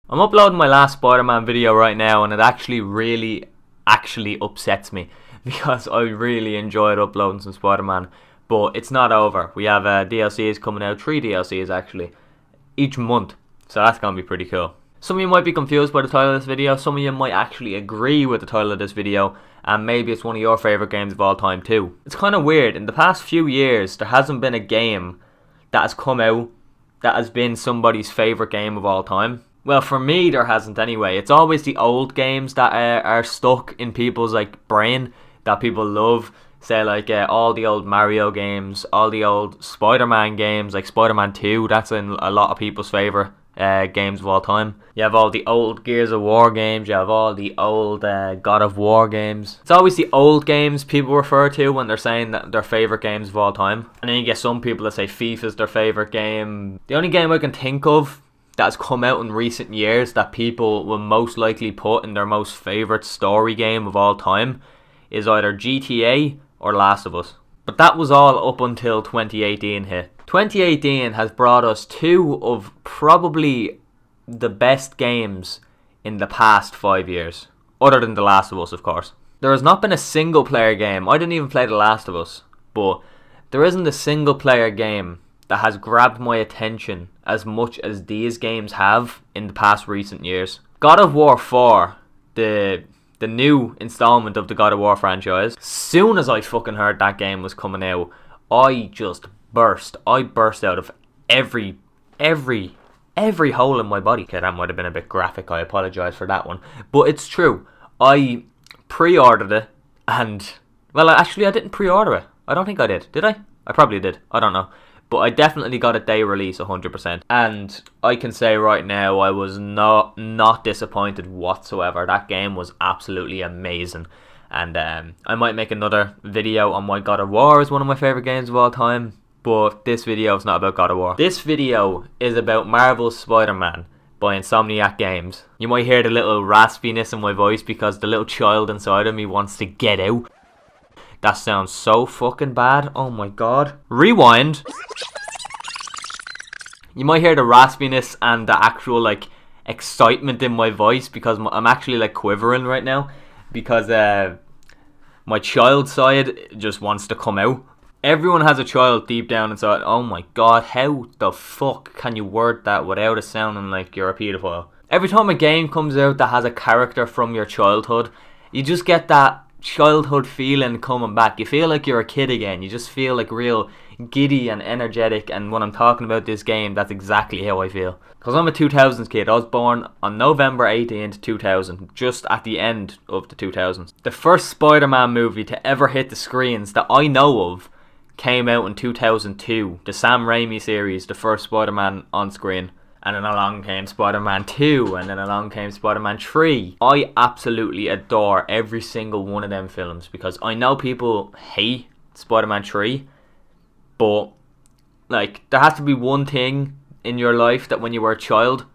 I'm uploading my last Spider-Man video right now, and it actually upsets me because I really enjoyed uploading some Spider-Man, but it's not over. We have DLCs coming out, 3 DLCs actually, each month, so that's going to be pretty cool. Some of you might be confused by the title of this video, some of you might actually agree with the title of this video, and maybe it's one of your favourite games of all time too. It's kind of weird, in the past few years there hasn't been a game that has come out that has been somebody's favourite game of all time. Well, for me, there hasn't anyway. It's always the old games that are stuck in people's brain that people love. Say all the old Mario games, all the old Spider-Man games, like Spider-Man 2. That's in a lot of people's favourite games of all time. You have all the old Gears of War games. You have all the old God of War games. It's always the old games people refer to when they're saying that their favourite games of all time. And then you get some people that say FIFA's their favourite game. The only game I can think of that's come out in recent years that people will most likely put in their most favourite story game of all time is either GTA or Last of Us. But that was all up until 2018 hit. 2018 has brought us 2 of probably the best games in the past 5 years. Other than The Last of Us, of course. There has not been a single player game. I didn't even play The Last of Us. But there isn't a single player game that has grabbed my attention as much as these games have in the past recent years. God of War 4, the new installment of the God of War franchise, soon as I fucking heard that game was coming out, I just burst. I burst out of every hole in my body. Okay, that might have been a bit graphic, I apologise for that one. But it's true. I pre-ordered it and, well, actually I didn't pre-order it. I don't think I did. Did I? I probably did. I don't know. But I definitely got a day release 100%. And I can say right now I was not disappointed whatsoever. That game was absolutely amazing. And I might make another video on why God of War is one of my favourite games of all time. But this video is not about God of War. This video is about Marvel's Spider-Man by Insomniac Games. You might hear the little raspiness in my voice because the little child inside of me wants to get out. That sounds so fucking bad. Oh my god. Rewind. You might hear the raspiness and the actual excitement in my voice because I'm actually quivering right now because my child side just wants to come out. Everyone has a child deep down inside. Oh my god, how the fuck can you word that without it sounding like you're a paedophile? Every time a game comes out that has a character from your childhood, you just get that childhood feeling coming back. You feel like you're a kid again. You just feel real giddy and energetic, and when I'm talking about this game, that's exactly how I feel. Because I'm a 2000s kid. I was born on November 18th, 2000, just at the end of the 2000s. The first Spider-Man movie to ever hit the screens that I know of came out in 2002. The Sam Raimi series, the first Spider-Man on screen. And then along came Spider-Man 2, and then along came Spider-Man 3. I absolutely adore every single one of them films because I know people hate Spider-Man 3, but there has to be one thing in your life that when you were a child,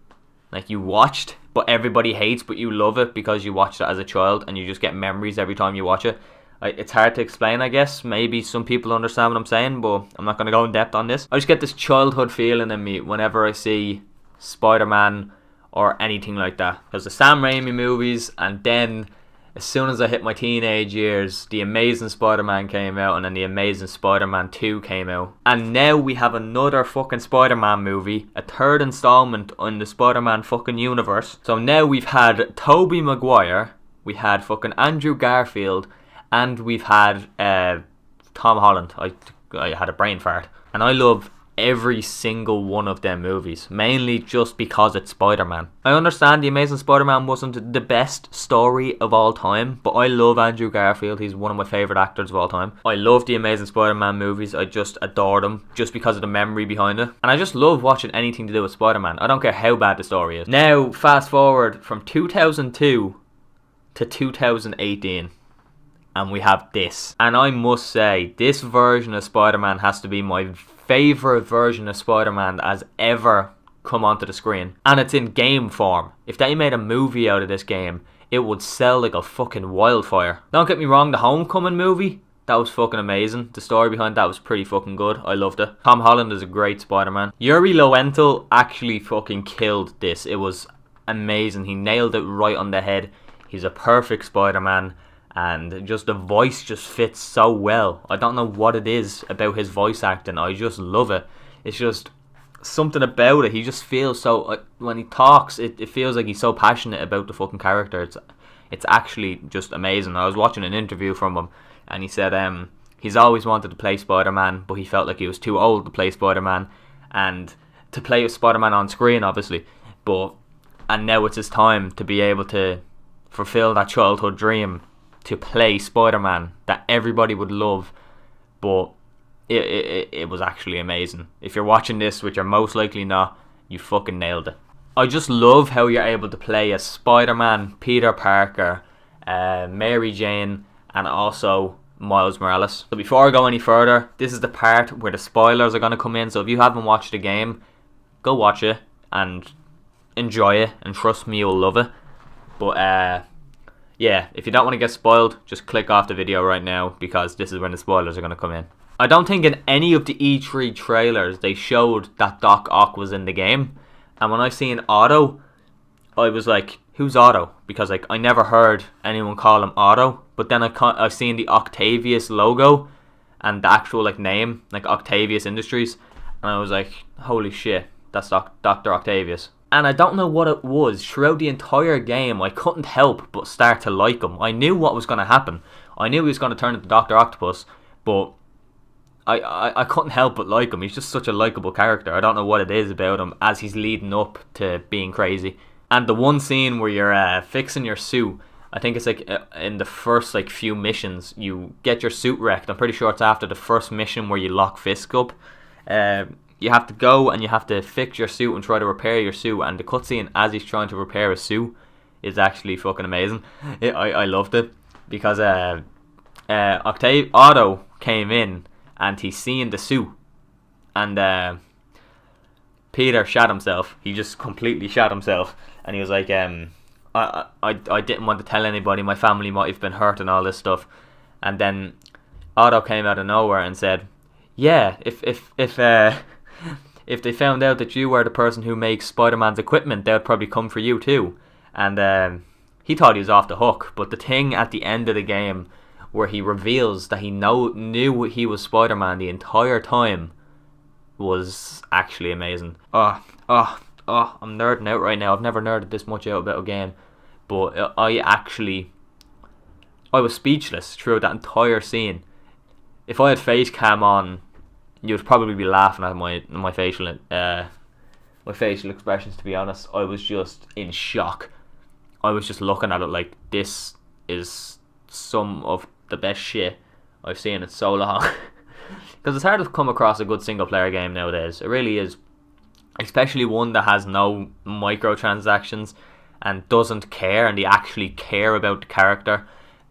you watched, but everybody hates, but you love it because you watched it as a child and you just get memories every time you watch it. It's hard to explain, I guess. Maybe some people understand what I'm saying, but I'm not going to go in depth on this. I just get this childhood feeling in me whenever I see Spider-Man or anything like that. Because the Sam Raimi movies, and then as soon as I hit my teenage years, The Amazing Spider-Man came out, and then The Amazing Spider-Man 2 came out. And now we have another fucking Spider-Man movie, a third installment in the Spider-Man fucking universe. So now we've had Tobey Maguire, we had fucking Andrew Garfield, and we've had Tom Holland. I had a brain fart. And I love every single one of them movies, mainly just because it's Spider-Man. I understand The Amazing Spider-Man wasn't the best story of all time, but I love Andrew Garfield. He's one of my favourite actors of all time. I love The Amazing Spider-Man movies. I just adore them just because of the memory behind it. And I just love watching anything to do with Spider-Man. I don't care how bad the story is. Now, fast forward from 2002 to 2018. And we have this. And I must say, this version of Spider-Man has to be my favourite version of Spider-Man that has ever come onto the screen. And it's in game form. If they made a movie out of this game, it would sell like a fucking wildfire. Don't get me wrong, the Homecoming movie, that was fucking amazing. The story behind that was pretty fucking good. I loved it. Tom Holland is a great Spider-Man. Yuri Lowenthal actually fucking killed this. It was amazing. He nailed it right on the head. He's a perfect Spider-Man, and just the voice just fits so well. I don't know what it is about his voice acting. I just love it. It's just something about it. He just feels so, when he talks, it feels like he's so passionate about the fucking character. It's actually just amazing. I was watching an interview from him, and he said he's always wanted to play Spider-Man, but he felt like he was too old to play Spider-Man, and to play Spider-Man on screen, obviously. And now it's his time to be able to fulfill that childhood dream to play Spider-Man that everybody would love. But it was actually amazing. If you're watching this, which you're most likely not, you fucking nailed it. I just love how you're able to play as Spider-Man, Peter Parker, Mary Jane, and also Miles Morales. So before I go any further, this is the part where the spoilers are going to come in. So if you haven't watched the game, go watch it and enjoy it, and trust me, you'll love it. But yeah, if you don't want to get spoiled, just click off the video right now, because this is when the spoilers are going to come in. I don't think in any of the E3 trailers they showed that Doc Ock was in the game. And when I seen Otto, I was like, who's Otto? Because like I never heard anyone call him Otto. But then I seen the Octavius logo and the actual like name, like Octavius Industries, and I was like, holy shit, that's Dr. Octavius. And I don't know what it was. Throughout the entire game, I couldn't help but start to like him. I knew what was going to happen. I knew he was going to turn into Dr. Octopus, but I couldn't help but like him. He's just such a likable character. I don't know what it is about him as he's leading up to being crazy. And the one scene where you're fixing your suit, I think it's like in the first like few missions, you get your suit wrecked. I'm pretty sure it's after the first mission where you lock Fisk up. You have to go and you have to fix your suit and try to repair your suit. And the cutscene as he's trying to repair his suit is actually fucking amazing. I loved it because Otto came in and he's seeing the suit, and Peter shot himself. He just completely shot himself, and he was like, I didn't want to tell anybody. My family might have been hurt and all this stuff. And then Otto came out of nowhere and said, yeah, if they found out that you were the person who makes Spider-Man's equipment, they would probably come for you too. And he thought he was off the hook. But the thing at the end of the game where he reveals that he knew he was Spider-Man the entire time was actually amazing. I'm nerding out right now. I've never nerded this much out about a game. But I was speechless throughout that entire scene. If I had face cam on, you'd probably be laughing at my facial expressions, to be honest. I was just in shock. I was just looking at it like, this is some of the best shit I've seen in so long. Because it's hard to come across a good single player game nowadays. It really is. Especially one that has no microtransactions and doesn't care, and they actually care about the character.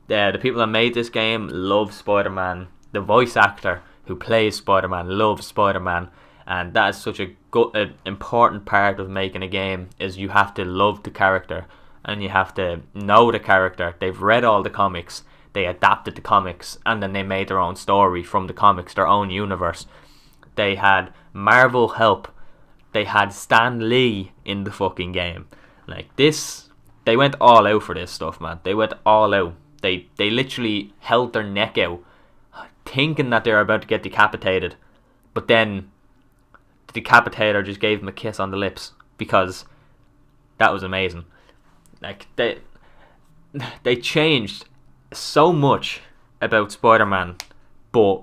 The people that made this game love Spider-Man. The voice actor who plays Spider-Man loves Spider-Man, and that is such a good, important part of making a game, is you have to love the character and you have to know the character. They've read all the comics, they adapted the comics, and then they made their own story from the comics, their own universe. They had Marvel help. They had Stan Lee in the fucking game. Like this, they went all out for this stuff, man. They went all out. They literally held their neck out, thinking that they were about to get decapitated, but then the decapitator just gave them a kiss on the lips, because that was amazing. Like they changed so much about Spider-Man, but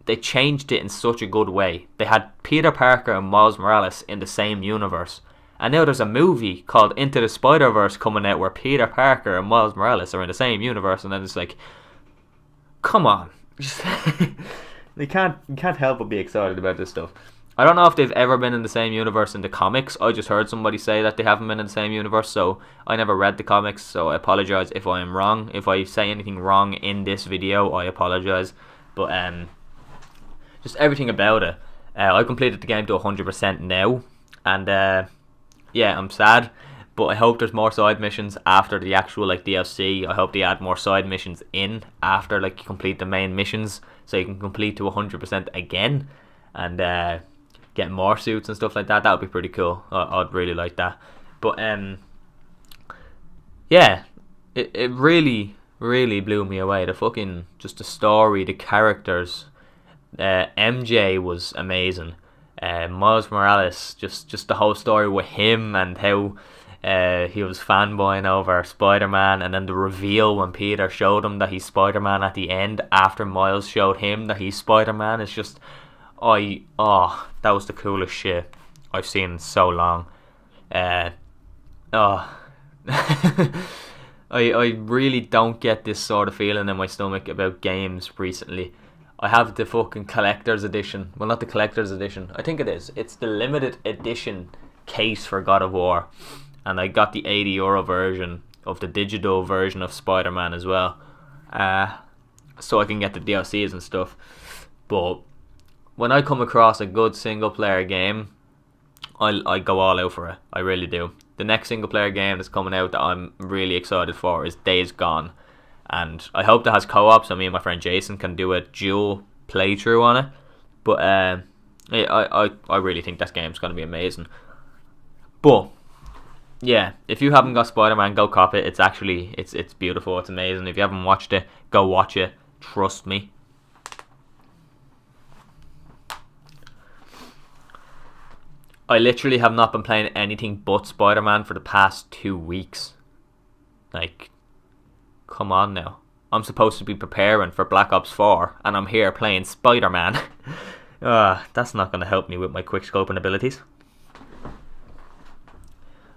they changed it in such a good way. They had Peter Parker and Miles Morales in the same universe, and now there's a movie called Into the Spider-Verse coming out where Peter Parker and Miles Morales are in the same universe, and then it's like, come on. You can't help but be excited about this stuff. I don't know if they've ever been in the same universe in the comics. I just heard somebody say that they haven't been in the same universe, so I never read the comics, so I apologise if I am wrong. If I say anything wrong in this video, I apologise. But just everything about it. I completed the game to 100% now, and yeah, I'm sad, but I hope there's more side missions after the actual like DLC. I hope they add more side missions in after like you complete the main missions, so you can complete to 100% again, and get more suits and stuff like that. That would be pretty cool. I'd really like that. But yeah, it really, really blew me away. The fucking, just the story, the characters. MJ was amazing. Miles Morales, just the whole story with him and how he was fanboying over Spider-Man, and then the reveal when Peter showed him that he's Spider-Man at the end after Miles showed him that he's Spider-Man. It's just, that was the coolest shit I've seen in so long. I really don't get this sort of feeling in my stomach about games recently. I have the fucking collector's edition. Well, not the collector's edition. I think it is. It's the limited edition case for God of War. And I got the €80 version of the digital version of Spider-Man as well. So I can get the DLCs and stuff. But when I come across a good single player game, I go all out for it. I really do. The next single player game that's coming out that I'm really excited for is Days Gone. And I hope that has co-op, so me and my friend Jason can do a dual playthrough on it. But I really think that game's going to be amazing. But yeah, if you haven't got Spider-Man, go cop it. It's actually, it's beautiful. It's amazing. If you haven't watched it, go watch it. Trust me. I literally have not been playing anything but Spider-Man for the past 2 weeks. Like, come on now. I'm supposed to be preparing for Black Ops 4 and I'm here playing Spider-Man. That's not going to help me with my quick scoping abilities.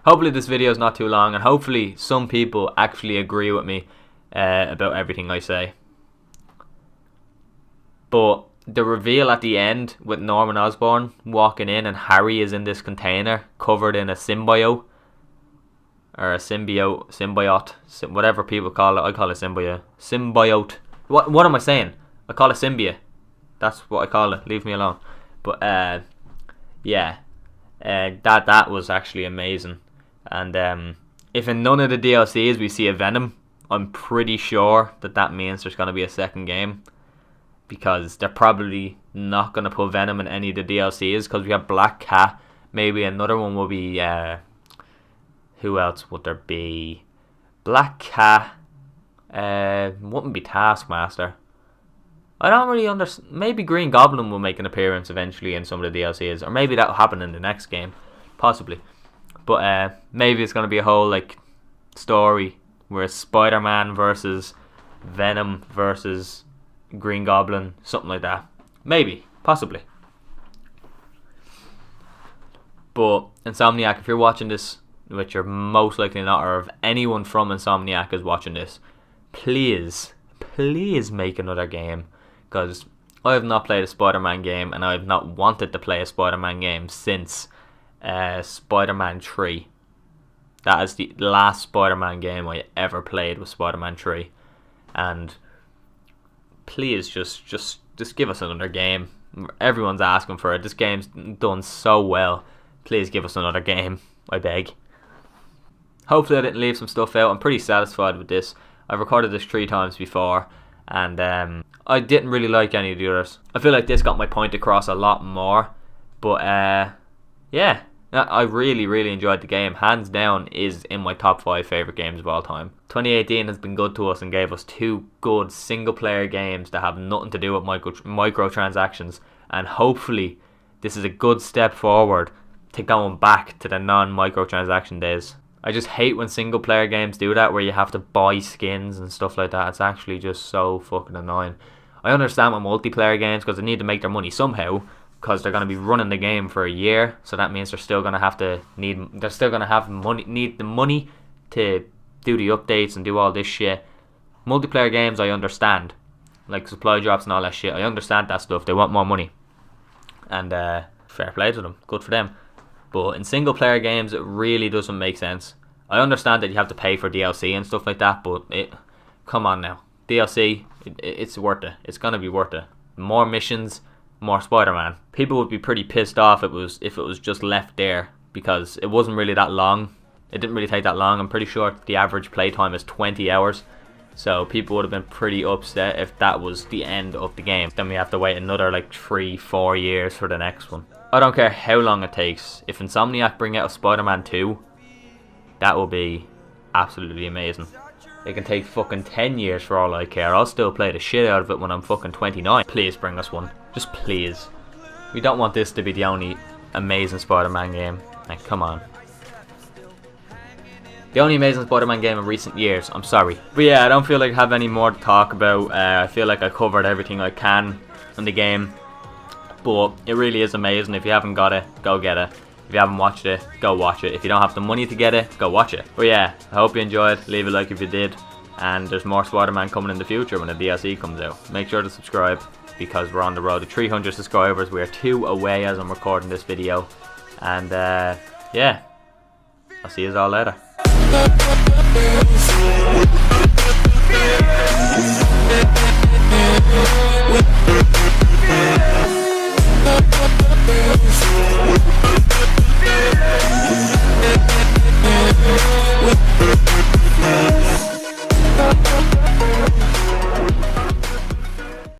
Hopefully this video is not too long, and hopefully some people actually agree with me about everything I say. But the reveal at the end with Norman Osborn walking in and Harry is in this container covered in a symbiote, or a symbiote, whatever people call it. I call it symbiote. What am I saying? I call it symbiote. That's what I call it. Leave me alone. But yeah, that was actually amazing. And if in none of the DLCs we see a Venom, I'm pretty sure that means there's going to be a second game, because they're probably not going to put Venom in any of the DLCs, because we have Black Cat. Maybe another one will be who else would there be? Black Cat. Wouldn't be Taskmaster. I don't really understand. Maybe Green Goblin will make an appearance eventually in some of the DLCs, or maybe that'll happen in the next game, possibly. But maybe it's gonna be a whole like story where it's Spider-Man versus Venom versus Green Goblin, something like that. Maybe, possibly. But Insomniac, if you're watching this, which you're most likely not, or if anyone from Insomniac is watching this, please make another game, because I have not played a Spider-Man game, and I have not wanted to play a Spider-Man game since Spider-Man 3. That is the last Spider-Man game I ever played, was Spider-Man 3. And please just give us another game. Everyone's asking for it. This game's done so well. Please give us another game, I beg. Hopefully I didn't leave some stuff out. I'm pretty satisfied with this. I've recorded this 3 times before, and I didn't really like any of the others. I feel like this got my point across a lot more. But yeah, I really enjoyed the game. Hands down is in my top 5 favourite games of all time. 2018 has been good to us and gave us 2 good single player games that have nothing to do with microtransactions. And hopefully this is a good step forward to going back to the non-microtransaction days. I just hate when single player games do that, where you have to buy skins and stuff like that. It's actually just so fucking annoying. I understand with multiplayer games because they need to make their money somehow, because they're going to be running the game for a year, so that means they're still going to need the money to do the updates and do all this shit. Multiplayer games I understand, like supply drops and all that shit. I understand that stuff. They want more money, and fair play to them, good for them. But in single player games, it really doesn't make sense. I understand that you have to pay for DLC and stuff like that, but come on now, DLC, it's worth it. It's gonna be worth it. More missions, more Spider-Man. People would be pretty pissed off if it was just left there, because it wasn't really that long. It didn't really take that long. I'm pretty sure the average playtime is 20 hours. So people would have been pretty upset if that was the end of the game. Then we have to wait another like 3-4 years for the next one. I don't care how long it takes. If Insomniac bring out a Spider-Man 2, that will be absolutely amazing. It can take fucking 10 years for all I care. I'll still play the shit out of it when I'm fucking 29. Please bring us one. Just please. We don't want this to be the only amazing Spider-Man game. Like, come on. The only amazing Spider-Man game in recent years. I'm sorry. But yeah, I don't feel like I have any more to talk about. I feel like I covered everything I can in the game. But it really is amazing. If you haven't got it, go get it. If you haven't watched it, go watch it. If you don't have the money to get it, go watch it. But yeah, I hope you enjoyed. Leave a like if you did. And there's more Spider-Man coming in the future when the DLC comes out. Make sure to subscribe, because we're on the road to 300 subscribers. We are 2 away as I'm recording this video. And yeah, I'll see you all later. With